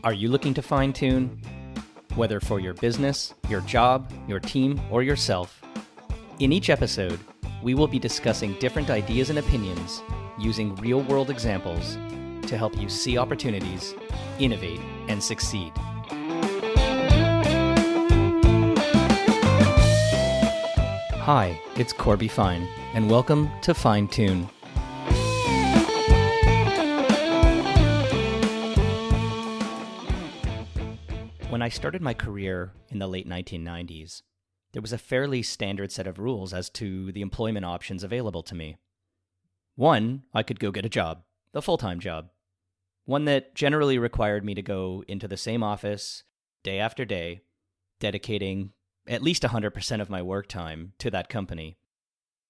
Are you looking to fine-tune? Whether for your business, your job, your team, or yourself. In each episode, we will be discussing different ideas and opinions using real-world examples to help you see opportunities, innovate, and succeed. Hi, it's Corby Fine, and welcome to Fine Tune. When I started my career in the late 1990s, there was a fairly standard set of rules as to the employment options available to me. One, I could go get a job, a full-time job. One that generally required me to go into the same office day after day, dedicating at least 100% of my work time to that company.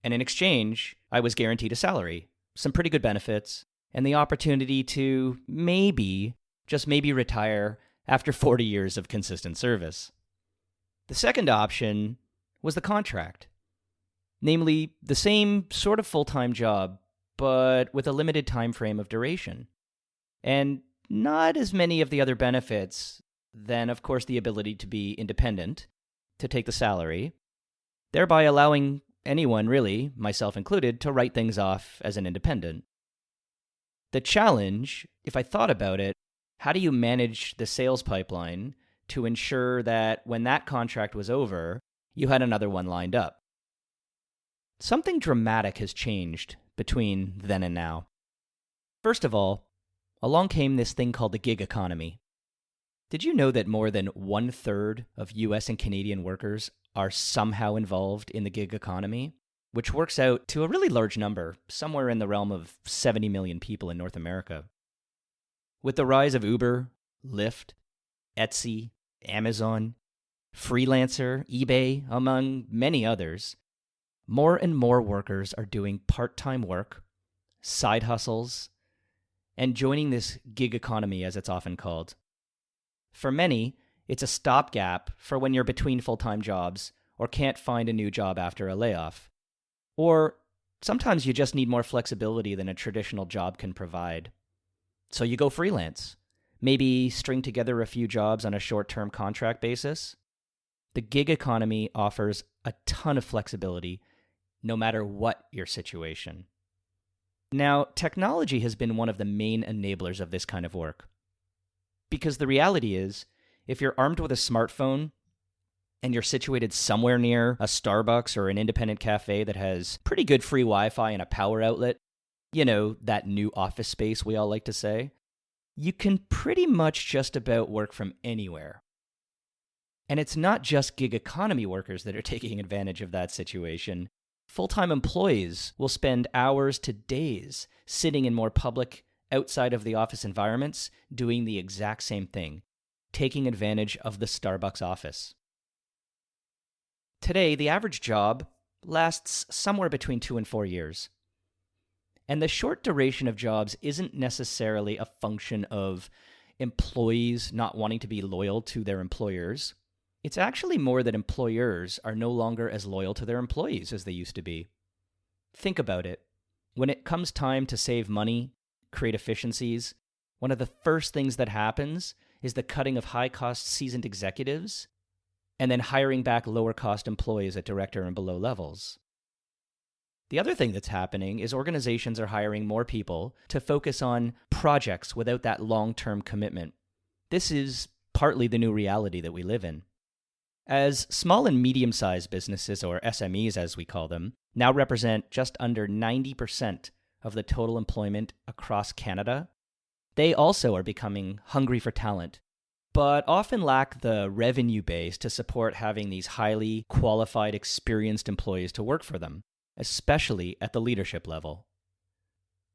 And in exchange, I was guaranteed a salary, some pretty good benefits, and the opportunity to maybe, just maybe retire after 40 years of consistent service. The second option was the contract, namely the same sort of full-time job, but with a limited time frame of duration, and not as many of the other benefits than, of course, the ability to be independent, to take the salary, thereby allowing anyone, really, myself included, to write things off as an independent. The challenge, if I thought about it, how do you manage the sales pipeline to ensure that when that contract was over, you had another one lined up? Something dramatic has changed between then and now. First of all, along came this thing called the gig economy. Did you know that more than 1/3 of US and Canadian workers are somehow involved in the gig economy, which works out to a really large number, somewhere in the realm of 70 million people in North America? With the rise of Uber, Lyft, Etsy, Amazon, Freelancer, eBay, among many others, more and more workers are doing part-time work, side hustles, and joining this gig economy, as it's often called. For many, it's a stopgap for when you're between full-time jobs or can't find a new job after a layoff. Or sometimes you just need more flexibility than a traditional job can provide. So you go freelance, maybe string together a few jobs on a short-term contract basis. The gig economy offers a ton of flexibility, no matter what your situation. Now, technology has been one of the main enablers of this kind of work. Because the reality is, if you're armed with a smartphone and you're situated somewhere near a Starbucks or an independent cafe that has pretty good free Wi-Fi and a power outlet, you know, that new office space we all like to say, you can pretty much just about work from anywhere. And it's not just gig economy workers that are taking advantage of that situation. Full-time employees will spend hours to days sitting in more public, outside of the office environments, doing the exact same thing, taking advantage of the Starbucks office. Today, the average job lasts somewhere between 2 and 4 years. And the short duration of jobs isn't necessarily a function of employees not wanting to be loyal to their employers. It's actually more that employers are no longer as loyal to their employees as they used to be. Think about it. When it comes time to save money, create efficiencies, one of the first things that happens is the cutting of high-cost seasoned executives and then hiring back lower-cost employees at director and below levels. The other thing that's happening is organizations are hiring more people to focus on projects without that long-term commitment. This is partly the new reality that we live in. As small and medium-sized businesses, or SMEs as we call them, now represent just under 90% of the total employment across Canada, they also are becoming hungry for talent, but often lack the revenue base to support having these highly qualified, experienced employees to work for them, especially at the leadership level.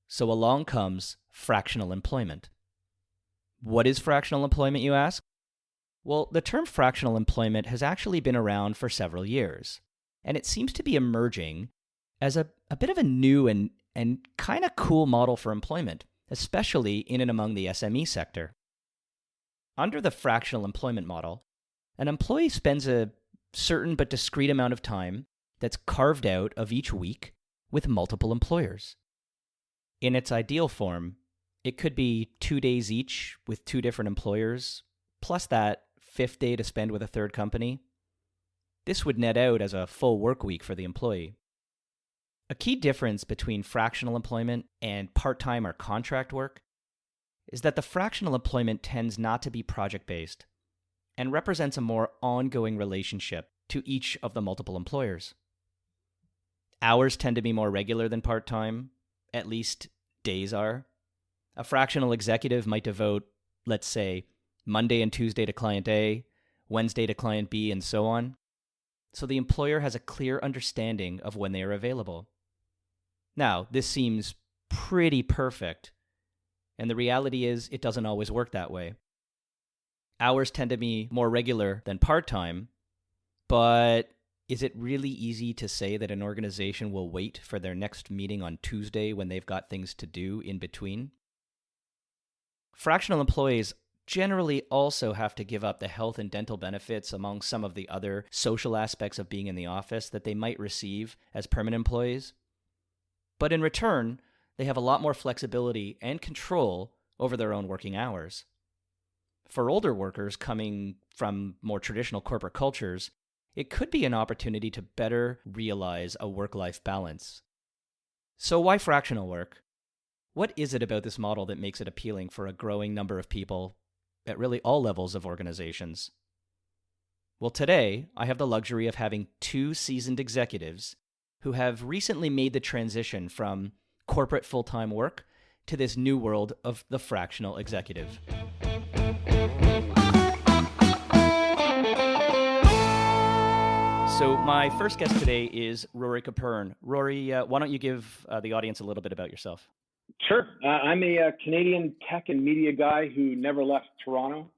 So along comes fractional employment. What is fractional employment, you ask? Well, the term fractional employment has actually been around for several years, and it seems to be emerging as a bit of a new and kind of cool model for employment, especially in and among the SME sector. Under the fractional employment model, an employee spends a certain but discrete amount of time that's carved out of each week with multiple employers. In its ideal form, It could be 2 days each with two different employers, plus that fifth day to spend with a third company. This would net out as a full work week for the employee. A key difference between fractional employment and part-time or contract work is that the fractional employment tends not to be project-based and represents a more ongoing relationship to each of the multiple employers. Hours tend to be more regular than part-time, at least days are. A fractional executive might devote, let's say, Monday and Tuesday to client A, Wednesday to client B, and so on. So the employer has a clear understanding of when they are available. Now, this seems pretty perfect, and the reality is it doesn't always work that way. Hours tend to be more regular than part-time, but is it really easy to say that an organization will wait for their next meeting on Tuesday when they've got things to do in between? Fractional employees generally also have to give up the health and dental benefits among some of the other social aspects of being in the office that they might receive as permanent employees. But in return, they have a lot more flexibility and control over their own working hours. For older workers coming from more traditional corporate cultures, it could be an opportunity to better realize a work-life balance. So why fractional work? What is it about this model that makes it appealing for a growing number of people at really all levels of organizations? Well, today, I have the luxury of having two seasoned executives who have recently made the transition from corporate full-time work to this new world of the fractional executive. So my first guest today is Rory Capern. Rory, why don't you give the audience a little bit about yourself? Sure. I'm a Canadian tech and media guy who never left Toronto.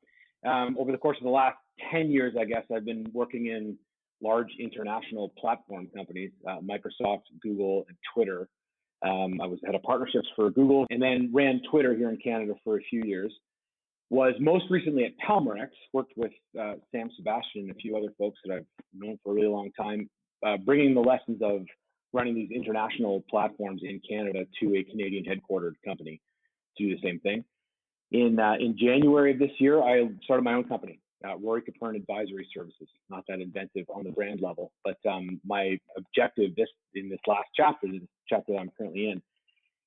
Over the course of the last 10 years, I guess, I've been working in large international platform companies, Microsoft, Google, and Twitter. I was head of partnerships for Google and then ran Twitter here in Canada for a few years. Was most recently at Palmerex, worked with Sam Sebastian and a few other folks that I've known for a really long time, bringing the lessons of running these international platforms in Canada to a Canadian headquartered company to do the same thing. In January of this year, I started my own company, Rory Capern Advisory Services. Not that inventive on the brand level, but my objective in this last chapter, the chapter that I'm currently in,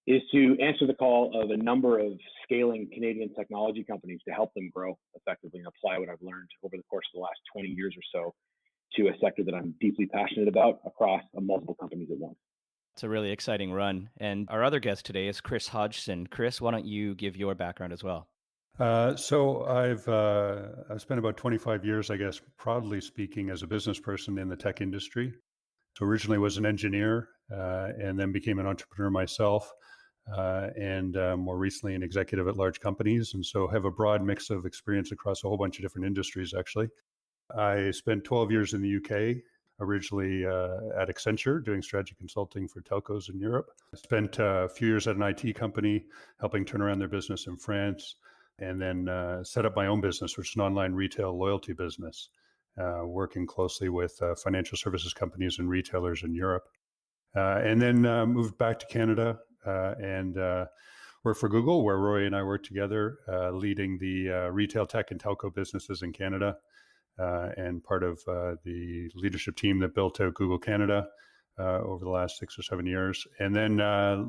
is to answer the call of a number of scaling Canadian technology companies to help them grow effectively and apply what I've learned over the course of the last 20 years or so to a sector that I'm deeply passionate about across multiple companies at once. It's a really exciting run. And our other guest today is Chris Hodgson. Chris, why don't you give your background as well? So I've spent about 25 years, I guess, proudly speaking, as a business person in the tech industry. So originally was an engineer and then became an entrepreneur myself. And more recently an executive at large companies. And so have a broad mix of experience across a whole bunch of different industries, actually. I spent 12 years in the UK, originally at Accenture, doing strategy consulting for telcos in Europe. I spent a few years at an IT company, helping turn around their business in France, and then set up my own business, which is an online retail loyalty business, working closely with financial services companies and retailers in Europe. And then moved back to Canada, and worked for Google, where Rory and I worked together, leading the retail tech and telco businesses in Canada, and part of the leadership team that built out Google Canada over the last 6 or 7 years. And then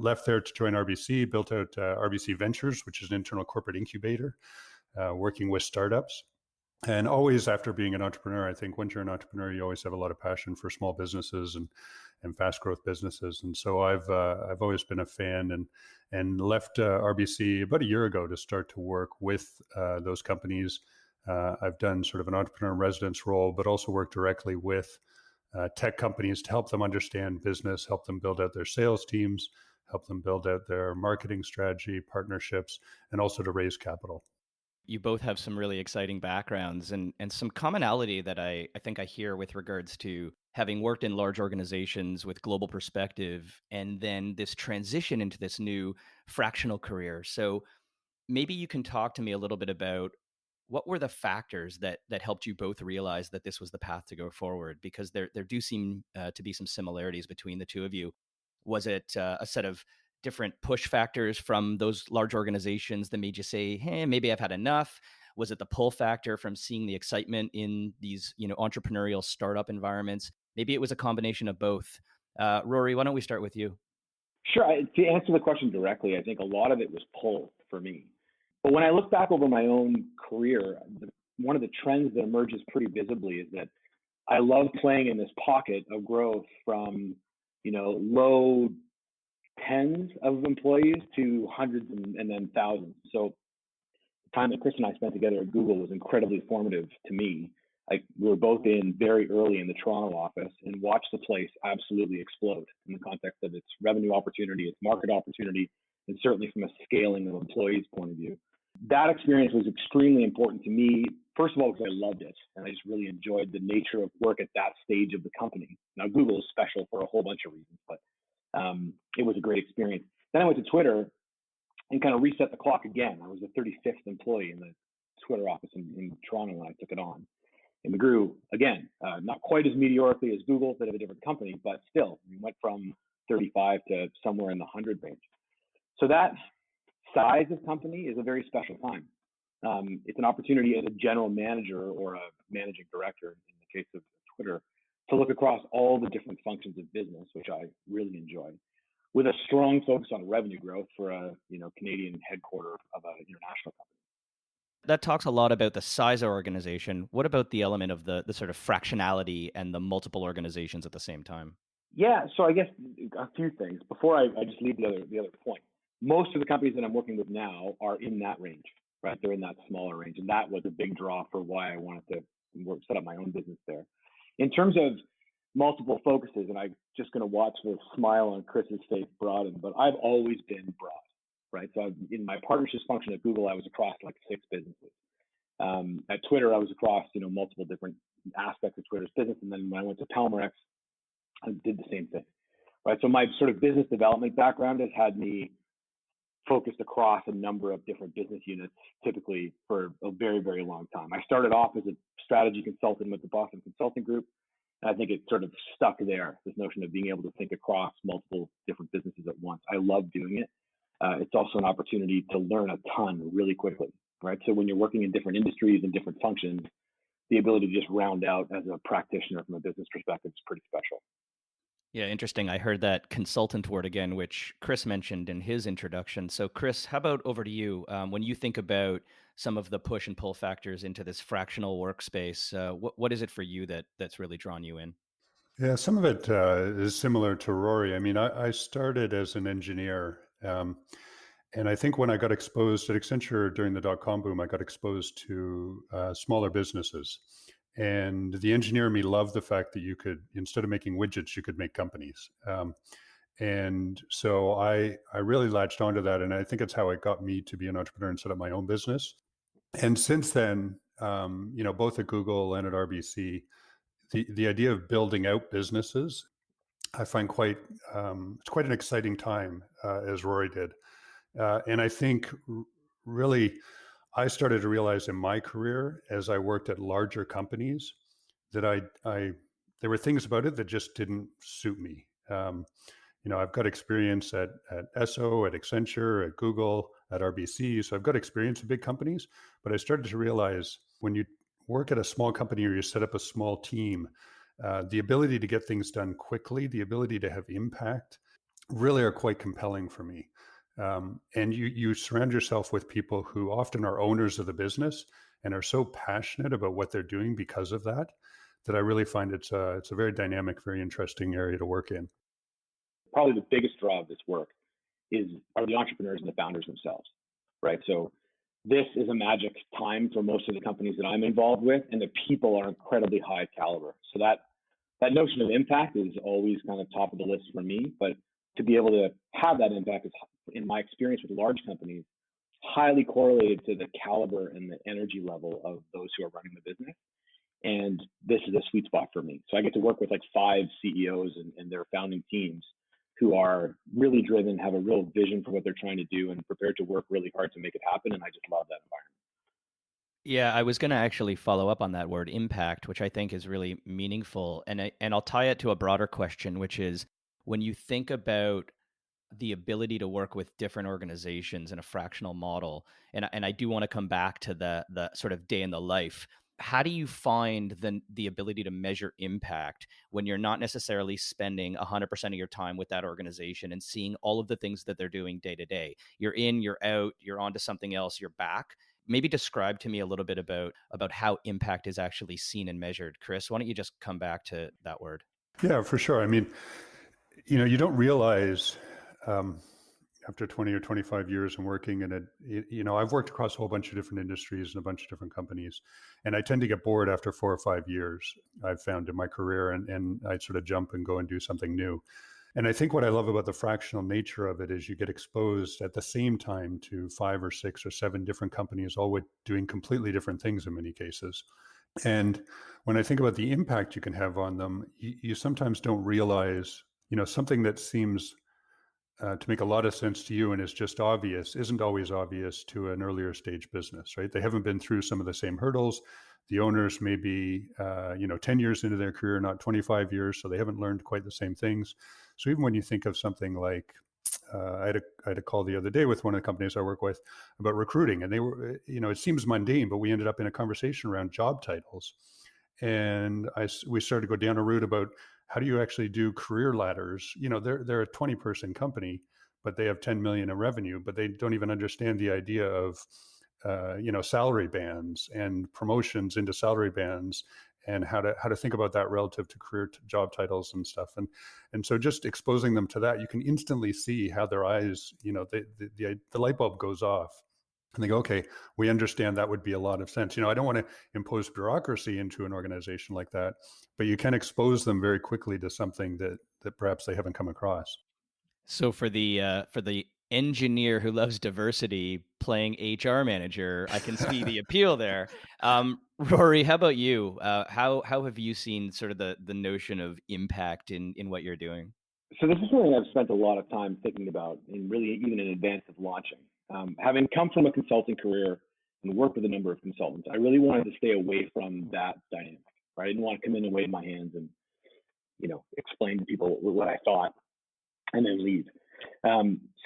left there to join RBC, built out RBC Ventures, which is an internal corporate incubator, working with startups. And always after being an entrepreneur, I think once you're an entrepreneur, you always have a lot of passion for small businesses and fast growth businesses. And so I've always been a fan and left RBC about a year ago to start to work with those companies. I've done sort of an entrepreneur in residence role, but also worked directly with tech companies to help them understand business, help them build out their sales teams, help them build out their marketing strategy, partnerships, and also to raise capital. You both have some really exciting backgrounds and some commonality that I think I hear with regards to having worked in large organizations with global perspective and then this transition into this new fractional career. So maybe you can talk to me a little bit about what were the factors that helped you both realize that this was the path to go forward? Because there do seem to be some similarities between the two of you. Was it a set of different push factors from those large organizations that made you say, hey, maybe I've had enough? Was it the pull factor from seeing the excitement in these, entrepreneurial startup environments? Maybe it was a combination of both. Rory, why don't we start with you? Sure. To answer the question directly, I think a lot of it was pull for me. But when I look back over my own career, one of the trends that emerges pretty visibly is that I love playing in this pocket of growth from, low tens of employees to hundreds and then thousands. So the time that Chris and I spent together at Google was incredibly formative to me. We were both in very early in the Toronto office and watched the place absolutely explode in the context of its revenue opportunity, its market opportunity, and certainly from a scaling of employees point of view. That experience was extremely important to me, first of all, because I loved it. And I just really enjoyed the nature of work at that stage of the company. Now, Google is special for a whole bunch of reasons, but it was a great experience. Then I went to Twitter and kind of reset the clock again. I was the 35th employee in the Twitter office in Toronto when I took it on. And we grew, again, not quite as meteorically as Google, bit of a different company, but still, we went from 35 to somewhere in the 100 range. So that size of company is a very special time. It's an opportunity as a general manager or a managing director, in the case of Twitter, to look across all the different functions of business, which I really enjoy, with a strong focus on revenue growth for a Canadian headquarter of an international company. That talks a lot about the size of organization. What about the element of the sort of fractionality and the multiple organizations at the same time? Yeah, so I guess a few things. Before I just leave the other point. Most of the companies that I'm working with now are in that range, right? They're in that smaller range. And that was a big draw for why I wanted to set up my own business there. In terms of multiple focuses, and I'm just going to watch the smile on Chris's face broaden, but I've always been broad. Right. So in my partnerships function at Google, I was across like 6 businesses. At Twitter, I was across, multiple different aspects of Twitter's business. And then when I went to Palmerex, I did the same thing. Right. So my sort of business development background has had me focused across a number of different business units, typically for a very, very long time. I started off as a strategy consultant with the Boston Consulting Group. And I think it sort of stuck there, this notion of being able to think across multiple different businesses at once. I love doing it. It's also an opportunity to learn a ton really quickly, right? So when you're working in different industries and different functions, the ability to just round out as a practitioner from a business perspective is pretty special. Yeah, interesting. I heard that consultant word again, which Chris mentioned in his introduction. So Chris, how about over to you? When you think about some of the push and pull factors into this fractional workspace, what is it for you that's really drawn you in? Yeah, some of it is similar to Rory. I mean, I started as an engineer. And I think when I got exposed at Accenture during the dot-com boom, I got exposed to smaller businesses. And the engineer in me loved the fact that you could, instead of making widgets, you could make companies. And so I really latched onto that. And I think it's how it got me to be an entrepreneur and set up my own business. And since then, both at Google and at RBC, the idea of building out businesses, I find it's quite an exciting time, as Rory did. And I think really I started to realize in my career as I worked at larger companies that there were things about it that just didn't suit me. I've got experience at Esso, at Accenture, at Google, at RBC. So I've got experience in big companies, but I started to realize when you work at a small company or you set up a small team, the ability to get things done quickly, the ability to have impact really are quite compelling for me. And you surround yourself with people who often are owners of the business and are so passionate about what they're doing because of that I really find it's a very dynamic, very interesting area to work in. Probably the biggest draw of this work are the entrepreneurs and the founders themselves, right? So this is a magic time for most of the companies that I'm involved with, and the people are incredibly high caliber. So that notion of impact is always kind of top of the list for me, but to be able to have that impact is, in my experience with large companies, highly correlated to the caliber and the energy level of those who are running the business. And this is a sweet spot for me. So I get to work with like 5 CEOs and their founding teams who are really driven, have a real vision for what they're trying to do, and prepared to work really hard to make it happen. And I just love that environment. Yeah, I was going to actually follow up on that word impact, which I think is really meaningful. And I'll tie it to a broader question, which is when you think about the ability to work with different organizations in a fractional model. And I do want to come back to the sort of day in the life. How do you find the ability to measure impact when you're not necessarily spending 100% of your time with that organization and seeing all of the things that they're doing day to day? You're in, you're out, you're on to something else, you're back. Maybe describe to me a little bit about how impact is actually seen and measured. Chris, why don't you just come back to that word? Yeah, for sure. I mean, you don't realize after 20 or 25 years and working in it, I've worked across a whole bunch of different industries and a bunch of different companies. And I tend to get bored after 4 or 5 years, I've found in my career, and I sort of jump and go and do something new. And I think what I love about the fractional nature of it is you get exposed at the same time to 5 or 6 or 7 different companies, all with doing completely different things in many cases. And when I think about the impact you can have on them, you sometimes don't realize, something that seems to make a lot of sense to you and is just obvious isn't always obvious to an earlier stage business, right? They haven't been through some of the same hurdles. The owners may be, 10 years into their career, not 25 years, so they haven't learned quite the same things. So even when you think of something like, I had a call the other day with one of the companies I work with about recruiting, and they were, it seems mundane, but we ended up in a conversation around job titles. And we started to go down a route about how do you actually do career ladders? They're a 20-person company, but they have 10 million in revenue, but they don't even understand the idea of, salary bands and promotions into salary bands, and how to think about that relative to career job titles and stuff. And so just exposing them to that, you can instantly see how their eyes, the light bulb goes off. And they go, okay, we understand that would be a lot of sense. I don't want to impose bureaucracy into an organization like that, but you can expose them very quickly to something that perhaps they haven't come across. So for the engineer who loves diversity playing HR manager, I can see the appeal there. Rory, how about you? How have you seen sort of the notion of impact in what you're doing? So this is something I've spent a lot of time thinking about, and really even in advance of launching. Having come from a consulting career and worked with a number of consultants, I really wanted to stay away from that dynamic. Right? I didn't want to come in and wave my hands and explain to people what I thought and then leave.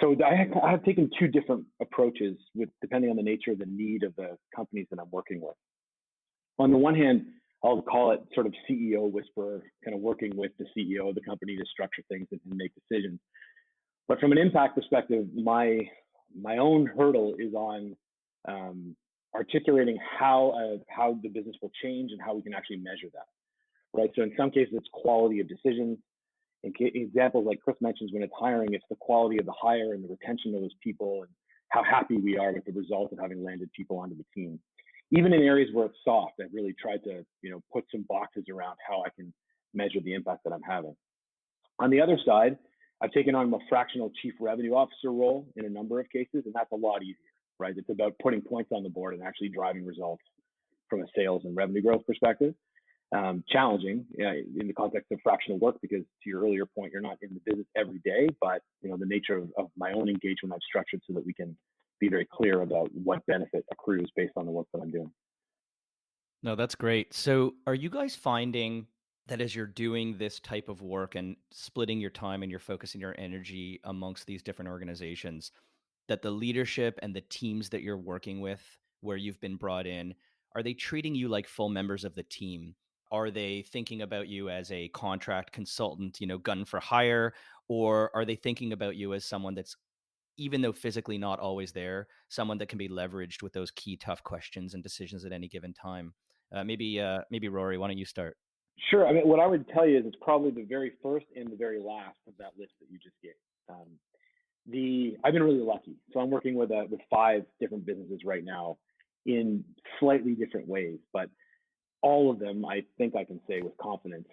So I have taken 2 different approaches depending on the nature of the need of the companies that I'm working with. On the one hand, I'll call it sort of CEO whisperer, kind of working with the CEO of the company to structure things and make decisions. But from an impact perspective, my own hurdle is on articulating how the business will change and how we can actually measure that. Right. So in some cases, it's quality of decisions. In examples like Chris mentions, when it's hiring, it's the quality of the hire and the retention of those people and how happy we are with the result of having landed people onto the team. Even in areas where it's soft, I've really tried to, put some boxes around how I can measure the impact that I'm having. On the other side, I've taken on a fractional chief revenue officer role in a number of cases, and that's a lot easier, right? It's about putting points on the board and actually driving results from a sales and revenue growth perspective. Challenging in the context of fractional work, because to your earlier point, you're not in the business every day, but the nature of my own engagement I've structured so that we can be very clear about what benefit accrues based on the work that I'm doing. No, that's great. So are you guys finding that as you're doing this type of work and splitting your time and you're focusing your energy amongst these different organizations, that the leadership and the teams that you're working with, where you've been brought in, are they treating you like full members of the team? Are they thinking about you as a contract consultant, gun for hire? Or are they thinking about you as someone that's, even though physically not always there, someone that can be leveraged with those key tough questions and decisions at any given time? Maybe Rory, why don't you start? Sure. I mean, what I would tell you is it's probably the very first and the very last of that list that you just gave. I've been really lucky. So I'm working with 5 different businesses right now in slightly different ways, but all of them, I think I can say with confidence,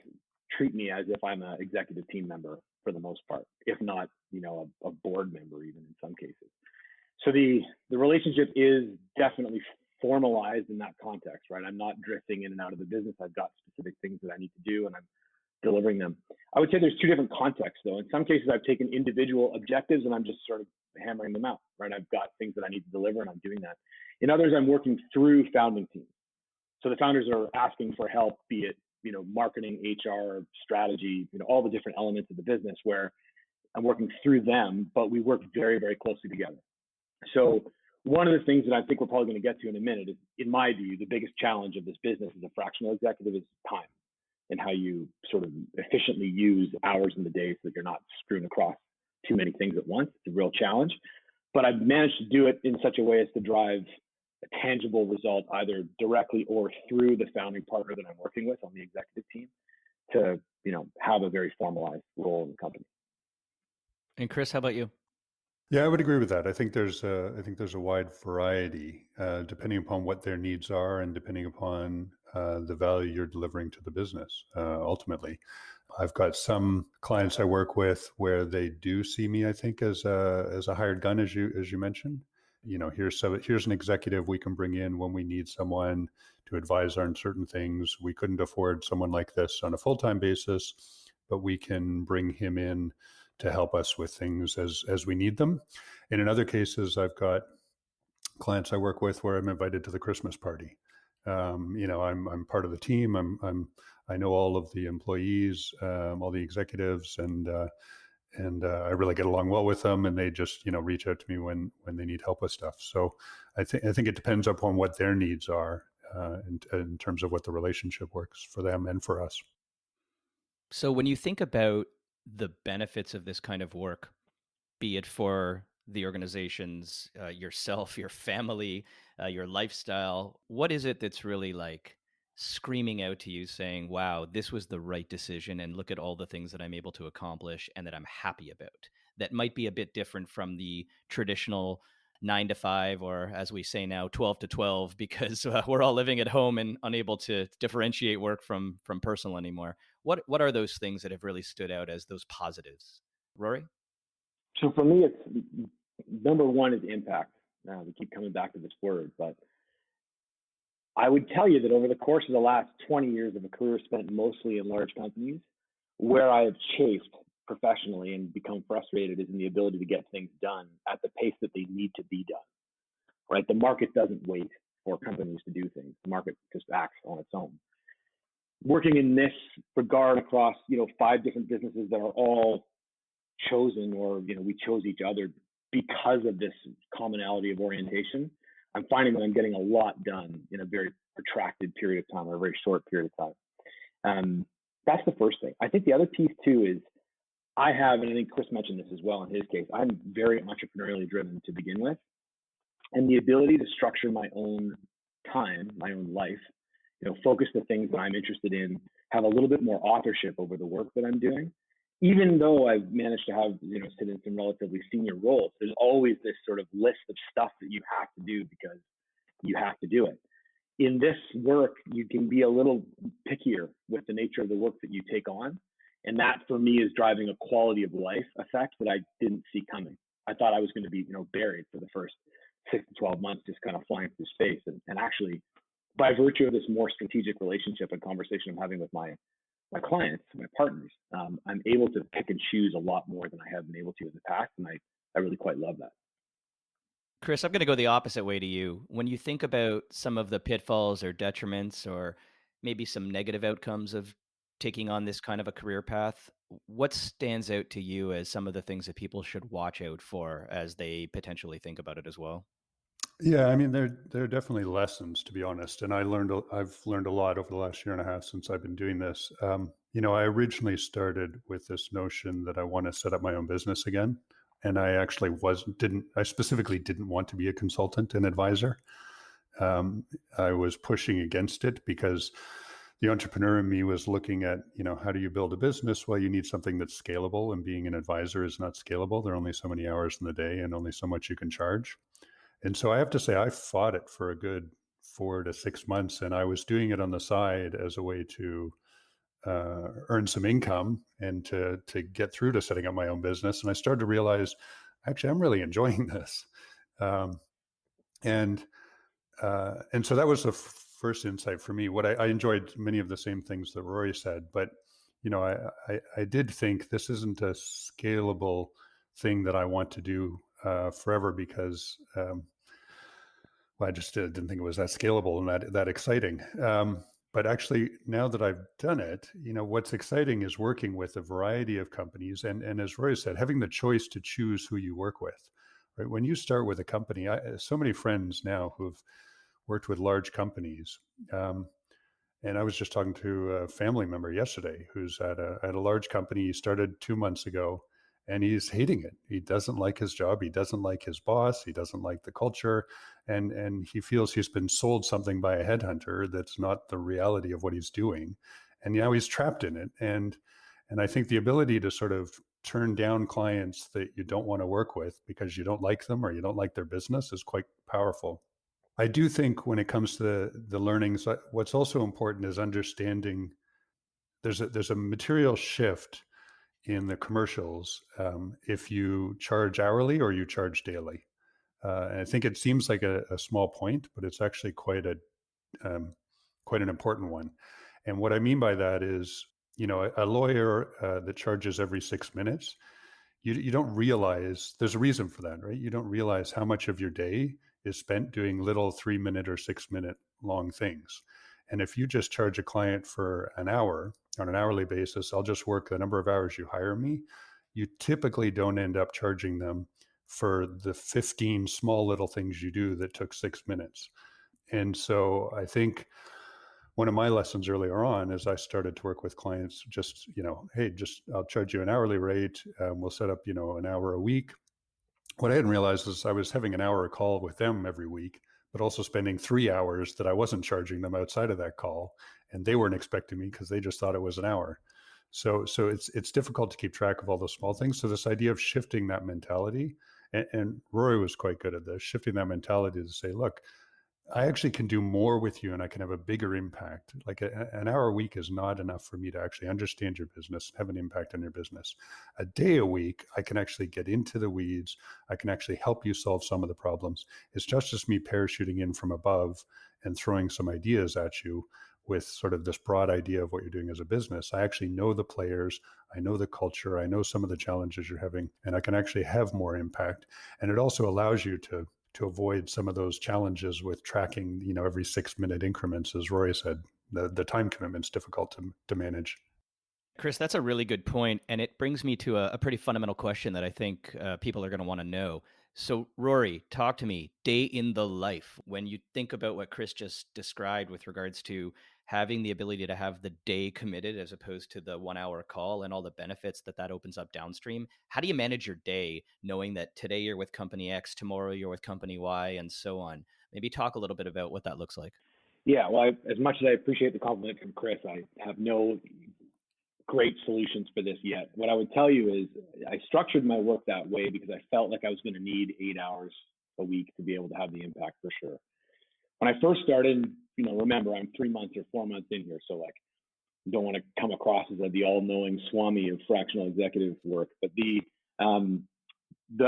treat me as if I'm an executive team member for the most part, if not, a board member even in some cases. So the relationship is definitely formalized in that context, right? I'm not drifting in and out of the business. I've got specific things that I need to do and I'm delivering them. I would say there's 2 different contexts though. In some cases, I've taken individual objectives and I'm just sort of hammering them out, right? I've got things that I need to deliver and I'm doing that. In others, I'm working through founding teams. So the founders are asking for help, be it, marketing, HR, strategy, all the different elements of the business where I'm working through them, but we work very, very closely together. So one of the things that I think we're probably going to get to in a minute is, in my view, the biggest challenge of this business as a fractional executive is time, and how you sort of efficiently use hours in the day so that you're not screwing across too many things at once. It's a real challenge, but I've managed to do it in such a way as to drive a tangible result, either directly or through the founding partner that I'm working with on the executive team, to, have a very formalized role in the company. And Chris, how about you? Yeah, I would agree with that. I think there's a wide variety depending upon what their needs are and depending upon the value you're delivering to the business. Ultimately, I've got some clients I work with where they do see me, I think, as a hired gun, as you mentioned. Here's an executive we can bring in when we need someone to advise on certain things. We couldn't afford someone like this on a full-time basis, but we can bring him in to help us with things as we need them. And in other cases, I've got clients I work with where I'm invited to the Christmas party. I'm part of the team. I know all of the employees, all the executives, and I really get along well with them. And they just reach out to me when they need help with stuff. So I think it depends upon what their needs are in terms of what the relationship works for them and for us. So when you think about the benefits of this kind of work, be it for the organizations, yourself, your family, your lifestyle, what is it that's really like screaming out to you saying, wow, this was the right decision, and look at all the things that I'm able to accomplish and that I'm happy about? That might be a bit different from the traditional 9 to 5, or as we say now, 12 to 12, because we're all living at home and unable to differentiate work from personal anymore. What are those things that have really stood out as those positives? Rory? So for me, it's number one is impact. Now we keep coming back to this word, but I would tell you that over the course of the last 20 years of a career spent mostly in large companies, where I have chafed professionally and become frustrated is in the ability to get things done at the pace that they need to be done, right? The market doesn't wait for companies to do things. The market just acts on its own. Working in this regard across, 5 different businesses that are all chosen, or, we chose each other because of this commonality of orientation, I'm finding that I'm getting a lot done in a very protracted period of time, or a very short period of time. That's the first thing. I think the other piece too is I have, and I think Chris mentioned this as well in his case, I'm very entrepreneurially driven to begin with. And the ability to structure my own time, my own life, focus the things that I'm interested in, have a little bit more authorship over the work that I'm doing. Even though I've managed to have, sit in some relatively senior roles, there's always this sort of list of stuff that you have to do because you have to do it. In this work, you can be a little pickier with the nature of the work that you take on. And that for me is driving a quality of life effect that I didn't see coming. I thought I was going to be, buried for the first 6 to 12 months, just kind of flying through space. And actually, by virtue of this more strategic relationship and conversation I'm having with my clients, my partners, I'm able to pick and choose a lot more than I have been able to in the past. And I really quite love that. Chris, I'm going to go the opposite way to you. When you think about some of the pitfalls or detriments, or maybe some negative outcomes of taking on this kind of a career path, what stands out to you as some of the things that people should watch out for as they potentially think about it as well? Yeah, I mean, there are definitely lessons, to be honest. And I've learned a lot over the last year and a half since I've been doing this. I originally started with this notion that I want to set up my own business again. And I actually I specifically didn't want to be a consultant and advisor. I was pushing against it because the entrepreneur in me was looking at, how do you build a business? Well, you need something that's scalable, and being an advisor is not scalable. There are only so many hours in the day and only so much you can charge. And so I have to say, I fought it for a good 4 to 6 months, and I was doing it on the side as a way to earn some income and to get through to setting up my own business. And I started to realize, actually, I'm really enjoying this. And so that was the first insight for me. What I enjoyed many of the same things that Rory said, but I did think this isn't a scalable thing that I want to do forever, because I just didn't think it was that scalable and that exciting. But actually, now that I've done it, what's exciting is working with a variety of companies. And as Roy said, having the choice to choose who you work with, right? When you start with a company, so many friends now who've worked with large companies. And I was just talking to a family member yesterday who's at a large company. He started 2 months ago and he's hating it. He doesn't like his job. He doesn't like his boss. He doesn't like the culture. And he feels he's been sold something by a headhunter that's not the reality of what he's doing. And now he's trapped in it. And I think the ability to sort of turn down clients that you don't want to work with because you don't like them or you don't like their business is quite powerful. I do think when it comes to the learnings, what's also important is understanding there's a material shift in the commercials if you charge hourly or you charge daily. And I think it seems like a small point, but it's actually quite an important one. And what I mean by that is, a lawyer that charges every 6 minutes, you don't realize there's a reason for that, right? You don't realize how much of your day is spent doing little 3 minute or 6 minute long things. And if you just charge a client for an hour on an hourly basis, I'll just work the number of hours you hire me. You typically don't end up charging them for the 15 small little things you do that took 6 minutes. And so I think one of my lessons earlier on as I started to work with clients, just, hey, I'll charge you an hourly rate. We'll set up, an hour a week. What I hadn't realized is I was having an hour call with them every week, but also spending 3 hours that I wasn't charging them outside of that call. And they weren't expecting me because they just thought it was an hour. So it's difficult to keep track of all those small things. So this idea of shifting that mentality, and Rory was quite good at this, shifting that mentality to say, look, I actually can do more with you and I can have a bigger impact. Like an hour a week is not enough for me to actually understand your business, have an impact on your business. A day a week, I can actually get into the weeds. I can actually help you solve some of the problems. It's just me parachuting in from above and throwing some ideas at you with sort of this broad idea of what you're doing as a business. I actually know the players. I know the culture. I know some of the challenges you're having, and I can actually have more impact. And it also allows you to avoid some of those challenges with tracking, every 6 minute increments. As Rory said, the time commitment's difficult to manage. Chris, that's a really good point. And it brings me to a pretty fundamental question that I think people are going to want to know. So Rory, talk to me, day in the life. When you think about what Chris just described with regards to having the ability to have the day committed as opposed to the 1 hour call and all the benefits that opens up downstream, how do you manage your day knowing that today you're with company X, tomorrow you're with company Y, and so on? Maybe talk a little bit about what that looks like. Yeah, well, as much as I appreciate the compliment from Chris, I have no great solutions for this yet. What I would tell you is I structured my work that way because I felt like I was going to need 8 hours a week to be able to have the impact for sure. When I first started, remember I'm 3 months or 4 months in here. So like, don't want to come across as the all-knowing Swami of fractional executive work. But the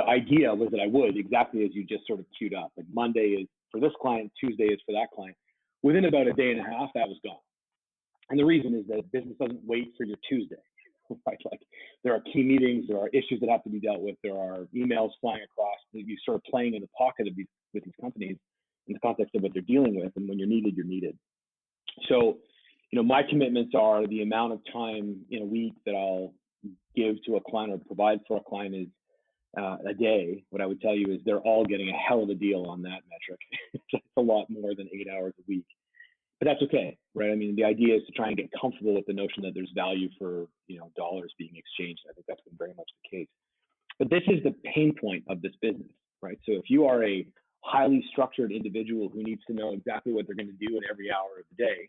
idea was that I would, exactly as you just sort of queued up. Like Monday is for this client, Tuesday is for that client. Within about a day and a half, that was gone. And the reason is that business doesn't wait for your Tuesday, right? Like there are key meetings, there are issues that have to be dealt with, there are emails flying across that you sort of playing in the pocket of with these companies in the context of what they're dealing with. And when you're needed, you're needed. So, my commitments are the amount of time in a week that I'll give to a client or provide for a client is a day. What I would tell you is they're all getting a hell of a deal on that metric. It's a lot more than 8 hours a week. But that's okay, right? I mean, the idea is to try and get comfortable with the notion that there's value for, dollars being exchanged. I think that's been very much the case. But this is the pain point of this business, right? So if you are a highly structured individual who needs to know exactly what they're going to do in every hour of the day,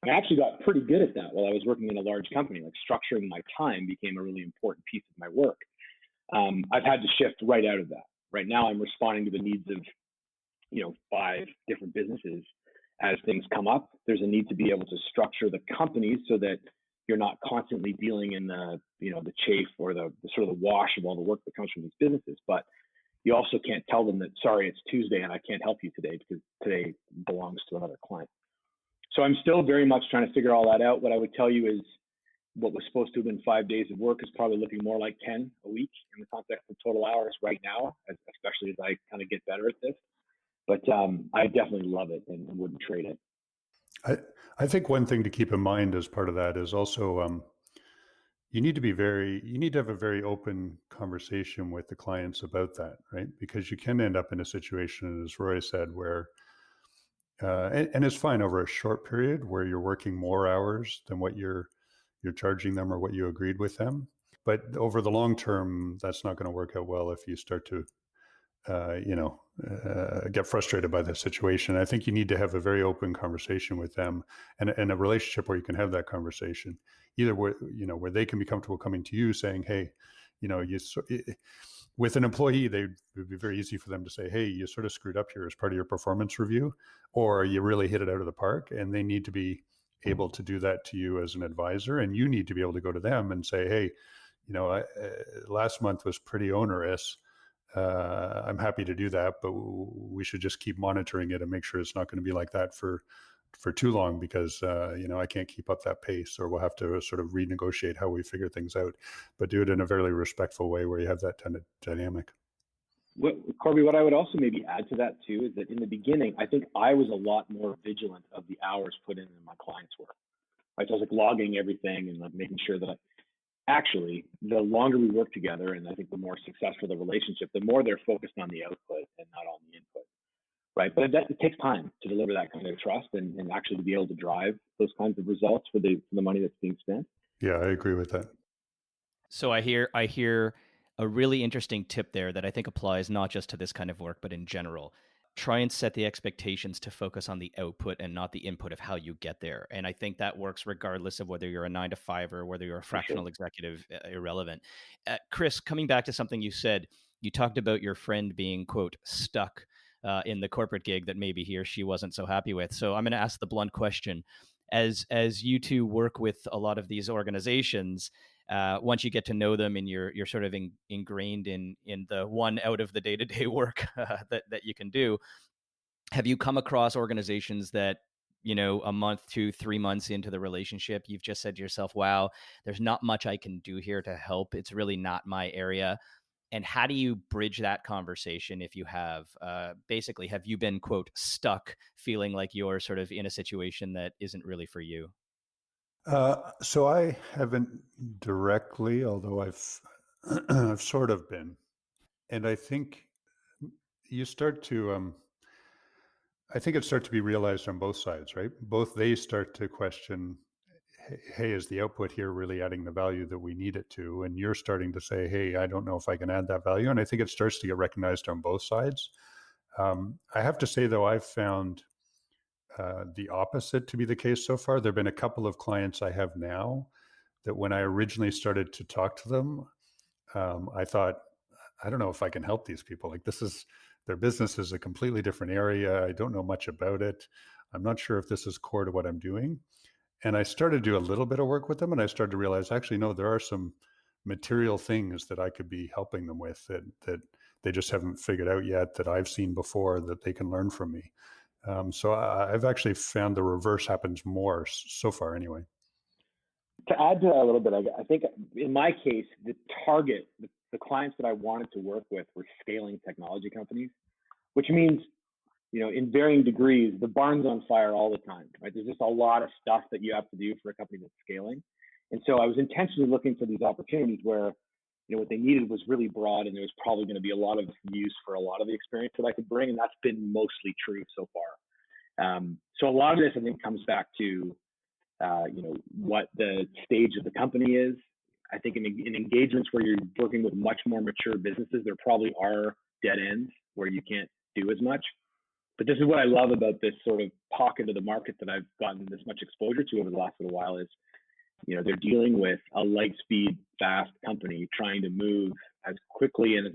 I actually got pretty good at that while I was working in a large company. Like structuring my time became a really important piece of my work. I've had to shift right out of that. Right now, I'm responding to the needs of, 5 different businesses. As things come up, there's a need to be able to structure the companies so that you're not constantly dealing in the chafe or the sort of the wash of all the work that comes from these businesses. But you also can't tell them that, sorry, it's Tuesday and I can't help you today because today belongs to another client. So I'm still very much trying to figure all that out. What I would tell you is what was supposed to have been 5 days of work is probably looking more like 10 a week in the context of total hours right now, especially as I kind of get better at this. But I definitely love it and wouldn't trade it. I, I think one thing to keep in mind as part of that is also you need to have a very open conversation with the clients about that, right? Because you can end up in a situation, as Roy said, where and it's fine over a short period where you're working more hours than what you're charging them or what you agreed with them. But over the long term, that's not going to work out well if you start to get frustrated by the situation. I think you need to have a very open conversation with them, and a relationship where you can have that conversation, either where they can be comfortable coming to you saying, hey, with an employee, it would be very easy for them to say, hey, you sort of screwed up here as part of your performance review, or you really hit it out of the park, and they need to be able to do that to you as an advisor, and you need to be able to go to them and say, hey, last month was pretty onerous. I'm happy to do that, but we should just keep monitoring it and make sure it's not going to be like that for too long, because I can't keep up that pace, or we'll have to sort of renegotiate how we figure things out, but do it in a very respectful way where you have that kind of dynamic. Corby, what I would also maybe add to that too is that in the beginning, I think I was a lot more vigilant of the hours put in my clients' work. Right? So I was like logging everything and like making sure that actually, the longer we work together, and I think the more successful the relationship, the more they're focused on the output and not on the input, right? But it takes time to deliver that kind of trust and actually to be able to drive those kinds of results for the money that's being spent. Yeah, I agree with that. So I hear a really interesting tip there that I think applies not just to this kind of work, but in general. Try and set the expectations to focus on the output and not the input of how you get there. And I think that works regardless of whether you're a 9-to-5 or whether you're a fractional executive, irrelevant. Chris, coming back to something you said, you talked about your friend being, quote, stuck in the corporate gig that maybe he or she wasn't so happy with. So I'm going to ask the blunt question. As you two work with a lot of these organizations, once you get to know them and you're sort of ingrained in the one out of the day-to-day work that you can do, have you come across organizations that, a month to 3 months into the relationship, you've just said to yourself, wow, there's not much I can do here to help. It's really not my area. And how do you bridge that conversation if you have? Basically, have you been, quote, stuck feeling like you're sort of in a situation that isn't really for you? So I haven't directly, although I've I've sort of been, and I think you start to. I think it starts to be realized on both sides, right? Both they start to question, hey, is the output here really adding the value that we need it to? And you're starting to say, hey, I don't know if I can add that value. And I think it starts to get recognized on both sides. I have to say, though, I've found the opposite to be the case so far. There have been a couple of clients I have now that when I originally started to talk to them, I thought, I don't know if I can help these people. Like their business is a completely different area. I don't know much about it. I'm not sure if this is core to what I'm doing. And I started to do a little bit of work with them, and I started to realize, actually, no, there are some material things that I could be helping them with that they just haven't figured out yet, that I've seen before, that they can learn from me. So I've actually found the reverse happens more so far anyway. To add to that a little bit, I think in my case, the target, the clients that I wanted to work with were scaling technology companies, which means, in varying degrees, the barn's on fire all the time, right? There's just a lot of stuff that you have to do for a company that's scaling. And so I was intentionally looking for these opportunities where, what they needed was really broad, and there was probably going to be a lot of use for a lot of the experience that I could bring. And that's been mostly true so far. So a lot of this, I think, comes back to, what the stage of the company is. I think in engagements where you're working with much more mature businesses, there probably are dead ends where you can't do as much. But this is what I love about this sort of pocket of the market that I've gotten this much exposure to over the last little while is, they're dealing with a light speed, fast company trying to move as quickly and as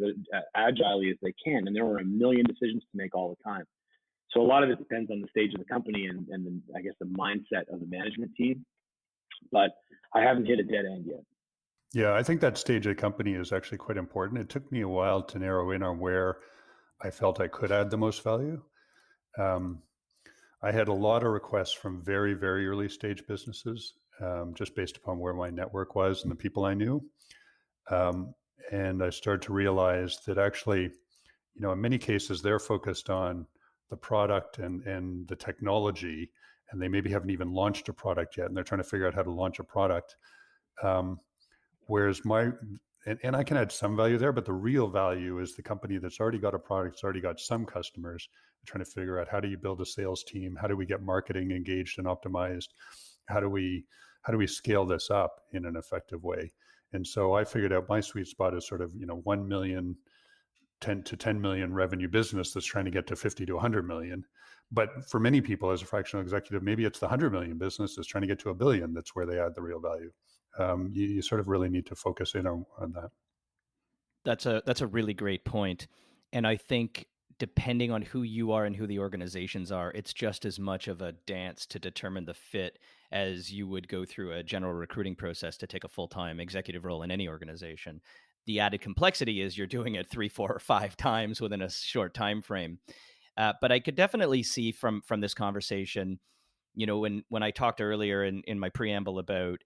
agilely as they can. And there are a million decisions to make all the time. So a lot of it depends on the stage of the company and then I guess the mindset of the management team. But I haven't hit a dead end yet. Yeah, I think that stage of the company is actually quite important. It took me a while to narrow in on where I felt I could add the most value. I had a lot of requests from very, very early stage businesses, just based upon where my network was and the people I knew. And I started to realize that actually, in many cases, they're focused on the product and the technology, and they maybe haven't even launched a product yet, and they're trying to figure out how to launch a product. Whereas and I can add some value there, but the real value is the company that's already got a product, it's already got some customers, trying to figure out how do you build a sales team, how do we get marketing engaged and optimized, how do we scale this up in an effective way. And so I figured out my sweet spot is sort of 1 million, 10 to 10 million revenue business that's trying to get to 50 to 100 million. But for many people as a fractional executive, maybe it's the 100 million business that's trying to get to $1 billion. That's where they add the real value. You sort of really need to focus in on that. That's a really great point. And I think depending on who you are and who the organizations are, it's just as much of a dance to determine the fit as you would go through a general recruiting process to take a full-time executive role in any organization. The added complexity is you're doing it 3, 4, or 5 times within a short time frame. But I could definitely see from this conversation, when I talked earlier in my preamble about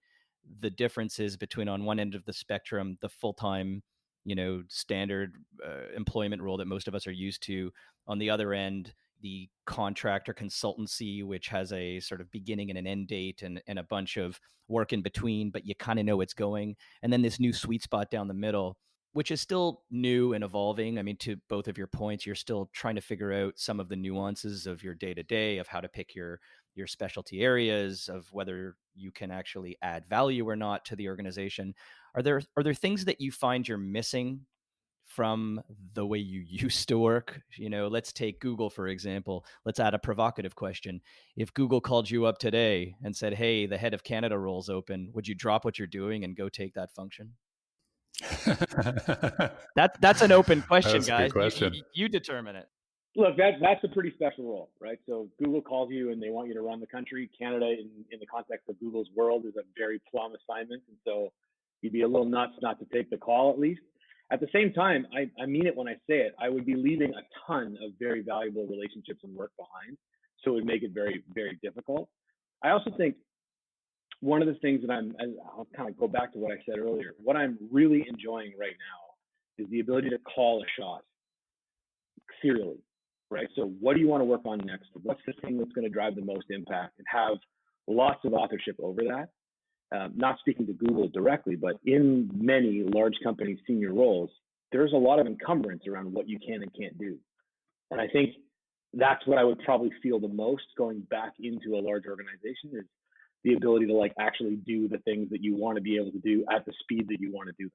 the differences between, on one end of the spectrum, the full-time standard employment role that most of us are used to. On the other end, the contract or consultancy, which has a sort of beginning and an end date and a bunch of work in between, but you kind of know it's going. And then this new sweet spot down the middle, which is still new and evolving. I mean, to both of your points, you're still trying to figure out some of the nuances of your day-to-day, of how to pick your specialty areas, of whether you can actually add value or not to the organization. Are there things that you find you're missing from the way you used to work? Let's take Google, for example. Let's add a provocative question. If Google called you up today and said, hey, the head of Canada role's open, would you drop what you're doing and go take that function? That's an open question, That's guys. A good question. You determine it. Look, that's a pretty special role, right? So Google calls you and they want you to run the country. Canada, in the context of Google's world, is a very plum assignment. And so you'd be a little nuts not to take the call, at least. At the same time, I mean it when I say it. I would be leaving a ton of very valuable relationships and work behind. So it would make it very, very difficult. I also think one of the things that I'll kind of go back to what I said earlier, what I'm really enjoying right now is the ability to call a shot serially, right? So what do you want to work on next? What's the thing that's going to drive the most impact, and have lots of authorship over that? Not speaking to Google directly, but in many large companies' senior roles, there's a lot of encumbrance around what you can and can't do. And I think that's what I would probably feel the most going back into a large organization, is the ability to actually do the things that you want to be able to do at the speed that you want to do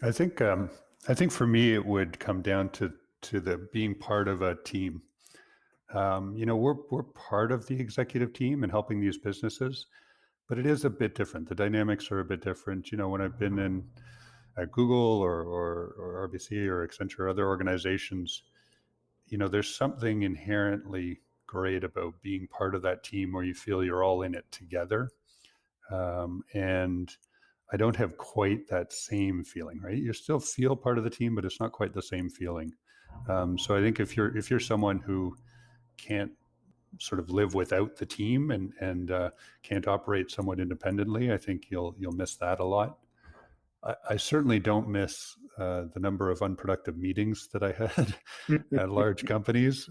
them. I think for me, it would come down to the being part of a team. We're part of the executive team and helping these businesses, but it is a bit different. The dynamics are a bit different. When I've been at Google or RBC or Accenture or other organizations, there's something inherently great about being part of that team where you feel you're all in it together. And I don't have quite that same feeling, right? You still feel part of the team, but it's not quite the same feeling. So I think if you're someone who can't sort of live without the team and can't operate somewhat independently, I think you'll miss that a lot. I certainly don't miss the number of unproductive meetings that I had at large companies.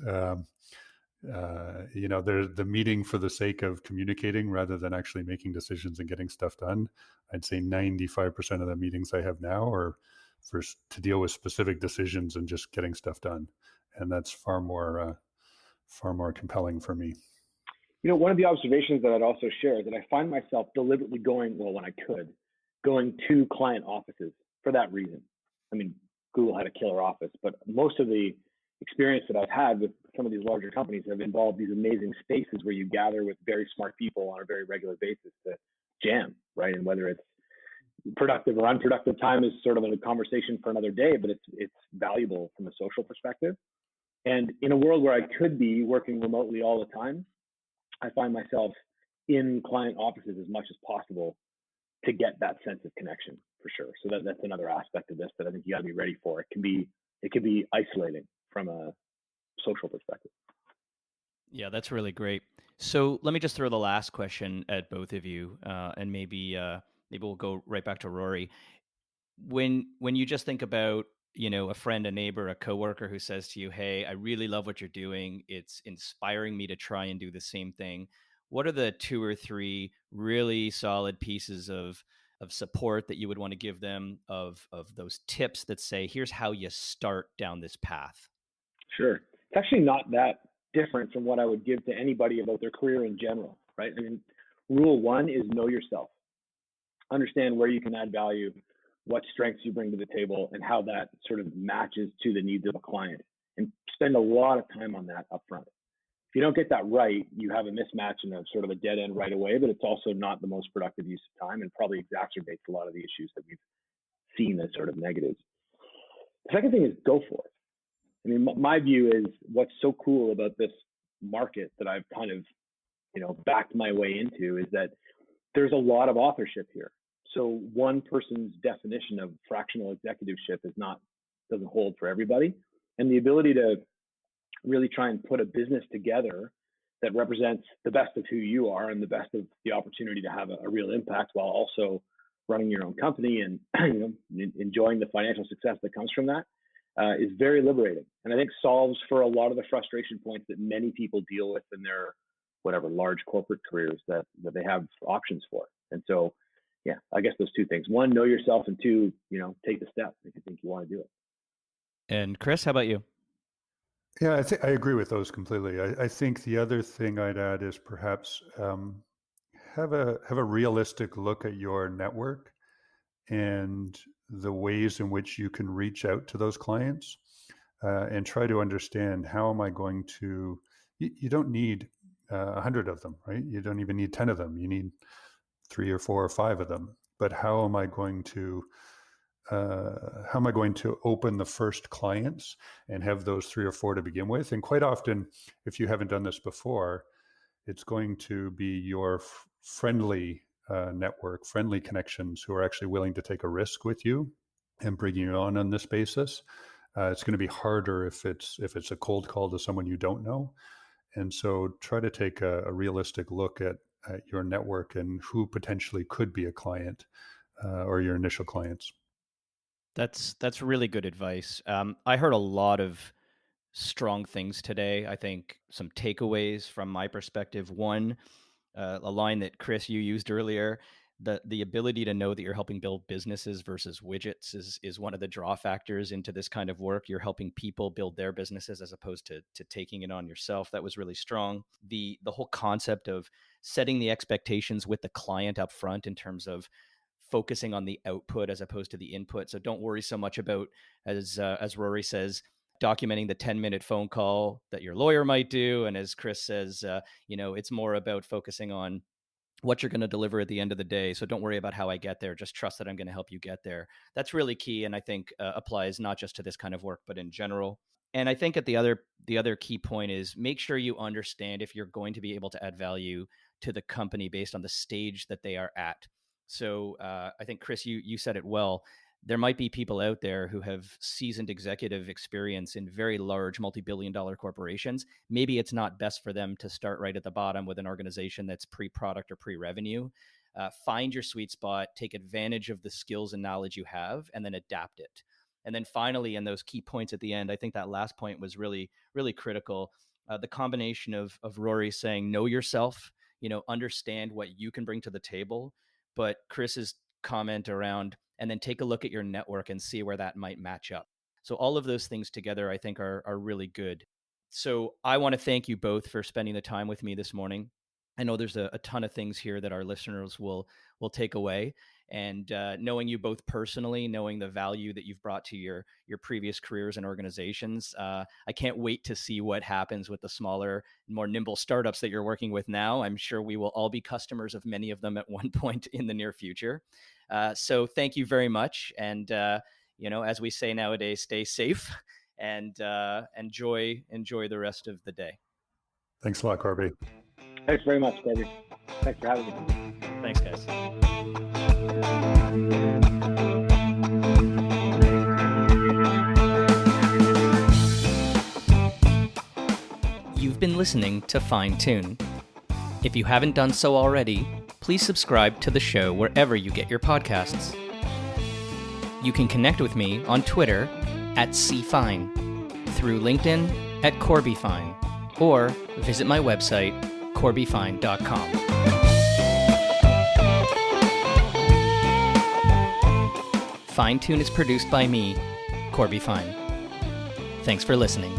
There's the meeting for the sake of communicating rather than actually making decisions and getting stuff done. I'd say 95% of the meetings I have now are to deal with specific decisions and just getting stuff done. And that's far more compelling for me. One of the observations that I'd also share is that I find myself deliberately going to client offices for that reason. I mean, Google had a killer office, but most of the experience that I've had with some of these larger companies have involved these amazing spaces where you gather with very smart people on a very regular basis to jam, right? And whether it's productive or unproductive time is sort of a conversation for another day, but it's valuable from a social perspective. And in a world where I could be working remotely all the time, I find myself in client offices as much as possible to get that sense of connection, for sure. So that's another aspect of this that I think you got to be ready for. It can be isolating from a social perspective. Yeah, that's really great. So let me just throw the last question at both of you, and maybe we'll go right back to Rory. When you just think about a friend, a neighbor, a coworker who says to you, "Hey, I really love what you're doing. It's inspiring me to try and do the same thing." What are the 2 or 3 really solid pieces of support that you would want to give them, of those tips that say, here's how you start down this path? Sure. It's actually not that different from what I would give to anybody about their career in general, right? I mean, rule one is know yourself. Understand where you can add value, what strengths you bring to the table, and how that sort of matches to the needs of a client. And spend a lot of time on that upfront. If you don't get that right, you have a mismatch and a sort of a dead end right away, but it's also not the most productive use of time and probably exacerbates a lot of the issues that we've seen as sort of negatives. The second thing is go for it. I mean, my view is what's so cool about this market that I've kind of, backed my way into is that there's a lot of authorship here. So one person's definition of fractional executiveship doesn't hold for everybody. And the ability to really try and put a business together that represents the best of who you are and the best of the opportunity to have a real impact while also running your own company and enjoying the financial success that comes from that is very liberating. And I think solves for a lot of the frustration points that many people deal with in their whatever large corporate careers that they have options for. And so, yeah, I guess those 2 things. 1, know yourself, and 2, take the step if you think you want to do it. And Chris, how about you? Yeah, I agree with those completely. I think the other thing I'd add is perhaps have a realistic look at your network and the ways in which you can reach out to those clients and try to understand how am I going to. You don't need 100 of them, right? You don't even need 10 of them. You need 3 or 4 or 5 of them. But how am I going to open the first clients and have those 3 or 4 to begin with? And quite often, if you haven't done this before, it's going to be your friendly network, friendly connections who are actually willing to take a risk with you and bring you on this basis. It's going to be harder if it's a cold call to someone you don't know. And so try to take a realistic look at your network and who potentially could be a client or your initial clients. That's really good advice. I heard a lot of strong things today. I think some takeaways from my perspective. One, a line that Chris, you used earlier, the ability to know that you're helping build businesses versus widgets is one of the draw factors into this kind of work. You're helping people build their businesses as opposed to taking it on yourself. That was really strong. The whole concept of setting the expectations with the client up front in terms of focusing on the output as opposed to the input. So don't worry so much about, as Rory says, documenting the 10-minute phone call that your lawyer might do. And as Chris says, it's more about focusing on what you're going to deliver at the end of the day. So don't worry about how I get there. Just trust that I'm going to help you get there. That's really key. And I think applies not just to this kind of work, but in general. And I think the other key point is make sure you understand if you're going to be able to add value to the company based on the stage that they are at. So I think, Chris, you said it well. There might be people out there who have seasoned executive experience in very large multi-billion-dollar corporations. Maybe it's not best for them to start right at the bottom with an organization that's pre-product or pre-revenue. Find your sweet spot, take advantage of the skills and knowledge you have, and then adapt it. And then finally, in those key points at the end, I think that last point was really, really critical. The combination of Rory saying, know yourself, understand what you can bring to the table, but Chris's comment around, and then take a look at your network and see where that might match up. So all of those things together, I think, are really good. So I want to thank you both for spending the time with me this morning. I know there's a ton of things here that our listeners will take away. And knowing you both personally, knowing the value that you've brought to your previous careers and organizations, I can't wait to see what happens with the smaller, more nimble startups that you're working with now. I'm sure we will all be customers of many of them at one point in the near future. So thank you very much. And, as we say nowadays, stay safe and enjoy the rest of the day. Thanks a lot, Corby. Thanks very much, Corby. Thanks for having me. Thanks, guys. You've been listening to Fine Tune. If you haven't done so already, please subscribe to the show wherever you get your podcasts. You can connect with me on Twitter at @cfine, through LinkedIn at Corby Fine, or visit my website, corbyfine.com. Fine Tune is produced by me, Corby Fine. Thanks for listening.